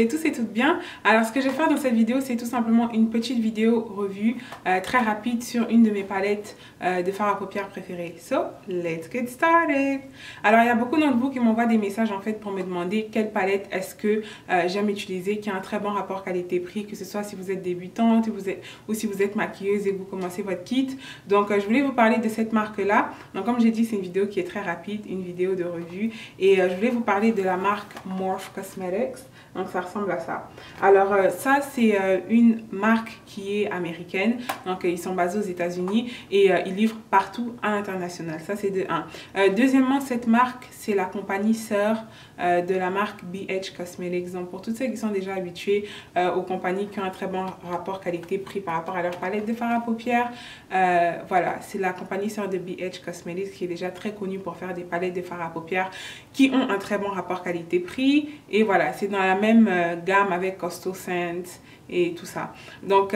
allez tous et toutes bien. Alors ce que je vais faire dans cette vidéo, c'est tout simplement une petite vidéo revue très rapide sur une de mes palettes de fard à paupières préférées. So, let's get started. Alors il y a beaucoup d'entre vous qui m'envoient des messages en fait pour me demander quelle palette est-ce que j'aime utiliser, qui a un très bon rapport qualité-prix, que ce soit si vous êtes débutante ou si vous êtes maquilleuse et que vous commencez votre kit. Donc je voulais vous parler de cette marque-là. Donc comme j'ai dit, c'est une vidéo qui est très rapide, une vidéo de revue. Et je voulais vous parler de la marque Morphe Cosmetics. Donc ça ressemble à ça. Alors ça c'est une marque qui est américaine. Donc ils sont basés aux États-Unis et ils livrent partout à l'international. Ça c'est de 1. Deuxièmement, cette marque c'est la compagnie sœur de la marque BH Cosmetics. Donc pour toutes celles qui sont déjà habituées aux compagnies qui ont un très bon rapport qualité-prix par rapport à leur palette de fard à paupières, voilà, c'est la compagnie sœur de BH Cosmetics qui est déjà très connue pour faire des palettes de fard à paupières qui ont un très bon rapport qualité-prix. Et voilà, c'est dans la même gamme avec Coastal Scents et tout ça. Donc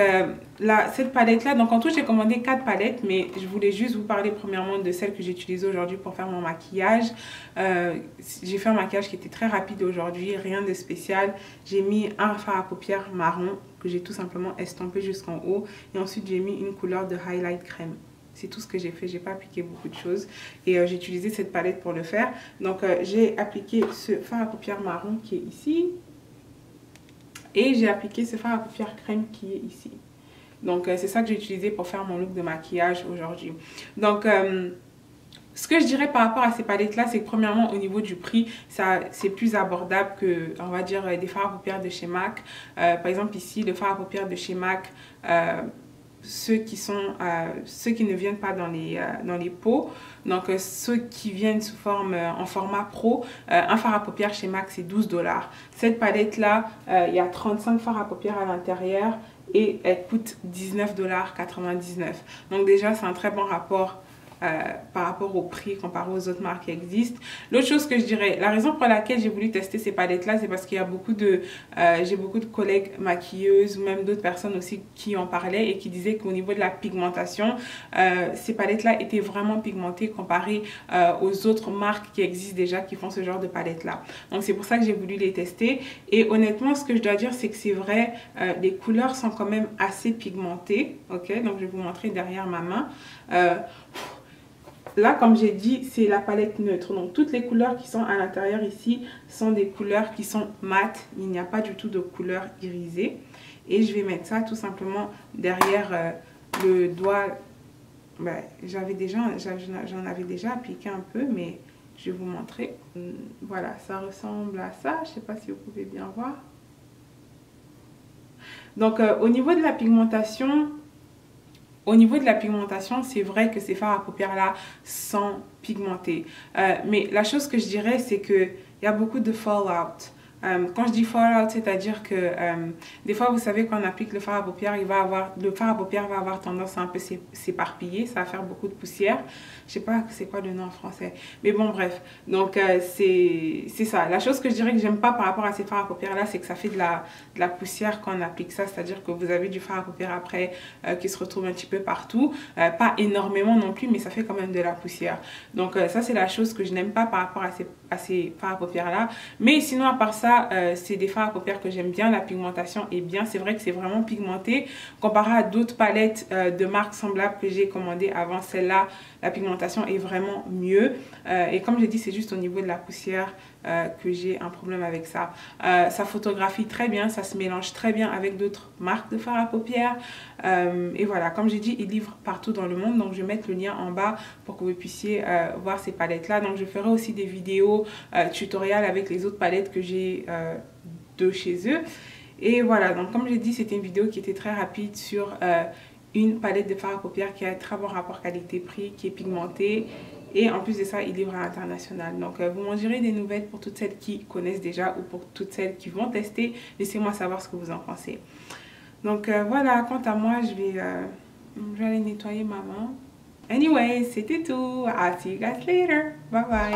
là, cette palette là, donc en tout j'ai commandé 4 palettes, mais je voulais juste vous parler premièrement de celle que j'ai utilisée aujourd'hui pour faire mon maquillage. J'ai fait un maquillage qui était très rapide aujourd'hui, rien de spécial. J'ai mis un fard à paupières marron que j'ai tout simplement estompé jusqu'en haut, et ensuite j'ai mis une couleur de highlight crème. C'est tout ce que j'ai fait, j'ai pas appliqué beaucoup de choses et j'ai utilisé cette palette pour le faire. Donc j'ai appliqué ce fard à paupières marron qui est ici et j'ai appliqué ce fard à paupières crème qui est ici. Donc c'est ça que j'ai utilisé pour faire mon look de maquillage aujourd'hui. Donc ce que je dirais par rapport à ces palettes là, c'est que premièrement au niveau du prix, c'est plus abordable que, on va dire, des fards à paupières de chez MAC. Par exemple ici, le fard à paupières de chez MAC, ceux qui ne viennent pas dans les pots, donc ceux qui viennent sous forme en format pro, un fard à paupières chez MAC c'est 12 $. Cette palette là, il y a 35 fards à paupières à l'intérieur et elle coûte 19,99 $. Donc déjà c'est un très bon rapport par rapport au prix comparé aux autres marques qui existent. L'autre chose que je dirais, la raison pour laquelle j'ai voulu tester ces palettes là, c'est parce qu'il y a j'ai beaucoup de collègues maquilleuses ou même d'autres personnes aussi qui en parlaient et qui disaient qu'au niveau de la pigmentation, ces palettes là étaient vraiment pigmentées comparées aux autres marques qui existent déjà qui font ce genre de palettes là. Donc c'est pour ça que j'ai voulu les tester et honnêtement ce que je dois dire c'est que c'est vrai, les couleurs sont quand même assez pigmentées. Ok, donc je vais vous montrer derrière ma main. Là, comme j'ai dit, c'est la palette neutre. Donc, toutes les couleurs qui sont à l'intérieur ici sont des couleurs qui sont mates. Il n'y a pas du tout de couleur irisée. Et je vais mettre ça tout simplement derrière le doigt. Ben, j'en avais déjà appliqué un peu, mais je vais vous montrer. Voilà, ça ressemble à ça. Je ne sais pas si vous pouvez bien voir. Donc, au niveau de la pigmentation... c'est vrai que ces fards à paupières-là sont pigmentés. Mais la chose que je dirais, c'est qu'il y a beaucoup de fallout. Quand je dis fallout, c'est-à-dire que des fois, vous savez, quand on applique le fard à paupières, le fard à paupières va avoir tendance à un peu s'éparpiller, ça va faire beaucoup de poussière. Je sais pas c'est quoi le nom en français. Mais bon, bref. Donc, c'est ça. La chose que je dirais que j'aime pas par rapport à ces fards à paupières-là, c'est que ça fait de la poussière quand on applique ça. C'est-à-dire que vous avez du fard à paupières après qui se retrouve un petit peu partout. Pas énormément non plus, mais ça fait quand même de la poussière. Donc, ça, c'est la chose que je n'aime pas par rapport à ces fards à paupières-là. Mais sinon, à part ça, c'est des fards à paupières que j'aime bien. La pigmentation est bien. C'est vrai que c'est vraiment pigmenté. Comparé à d'autres palettes de marques semblables que j'ai commandées avant celle-là, la pigmentation est vraiment mieux. Et comme j'ai dit, c'est juste au niveau de la poussière que j'ai un problème avec ça. Ça photographie très bien, ça se mélange très bien avec d'autres marques de fard à paupières. Et voilà, comme j'ai dit, ils livrent partout dans le monde. Donc je vais mettre le lien en bas pour que vous puissiez voir ces palettes-là. Donc je ferai aussi des vidéos tutoriels avec les autres palettes que j'ai de chez eux. Et voilà, donc comme j'ai dit, c'était une vidéo qui était très rapide sur une palette de fard à paupières qui a un très bon rapport qualité-prix, qui est pigmentée. Et en plus de ça, il livre à l'international. Donc, vous m'en direz des nouvelles pour toutes celles qui connaissent déjà ou pour toutes celles qui vont tester. Laissez-moi savoir ce que vous en pensez. Donc, voilà. Quant à moi, je vais aller nettoyer ma main. Anyway, c'était tout. I'll see you guys later. Bye bye.